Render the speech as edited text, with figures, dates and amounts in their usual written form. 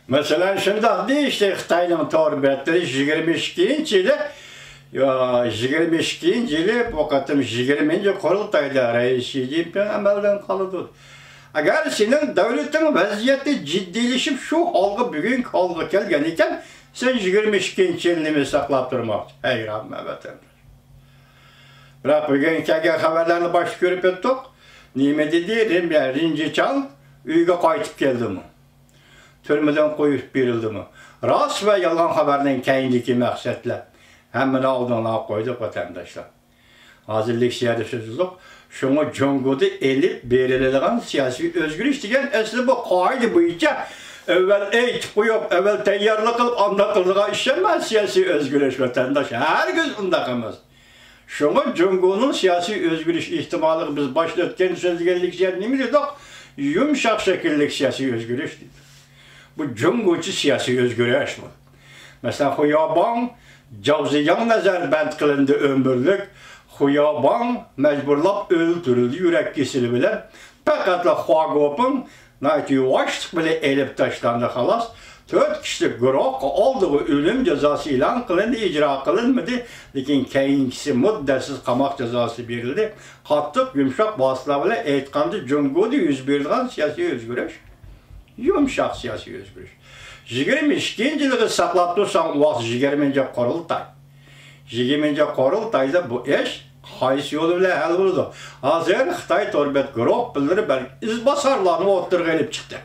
Mesela şundan değil işte Xitayning torbetleri 22-yili bu qatim 20-ci qurultayda Reis Xi Jinping amaldan qoldi. Agar senin devletin vaziyeti ciddileşip şu halga bugün halga kelgen ekan, sen 22-yilni saqlab turmoqchi. Ey rahmat. Biroq bugün kelgan xabarlarni bosh ko'rib o'tdik. Nima dedi? Rinjichang uyga qaytib keldimi? Türmeden koyup berildimi? Rast ve yalan haberden keyindeki məqsədlə həmini aldığına koyduk vatandaşlar. Hazırlık siyasetsizlik, şunu Congo'da elip verildiğin siyasi özgürlük degen esli bu kaide boyunca evvel eğitim koyup, evvel teyyarlık kılıp anlatıldığı işlemez siyasi özgürlük vatandaş. Herkes undakımız. Şunu Congo'nun siyasi özgürlük ihtimali biz başta ötken sözgellik yerine dedik, yumuşak şekillik siyasi özgürlük dedik. Bu Congo'cu siyasi özgürlük mü? Mesela Huyaban, Cavziyan nazarband kılındı ömürlük, Huyaban mecburlap öldürüldü yürek kesili bilen, fakat Huagop'un yuvaşlık bile elip taşlandı halas, 4 kişilik grup olduğu ölüm cezası ilan kılındı, icra kılınmadı, lakin keyinkisi müddessiz qamaq cezası verildi. Kattık yumuşak vasıla bile eğitkandı Congo'da yüz verildiğin siyasi özgürlük. Yumuşak siyasi özgürlük. 22-yili saqlab tursan vaqt 20-ci qurultay. 20-ci qurultayda bu iş qaysi yolu bilan hal bo'ldi. Hozir Xitoy torbet guruh bildirib izbosarlarni o'ttirib chiqdi.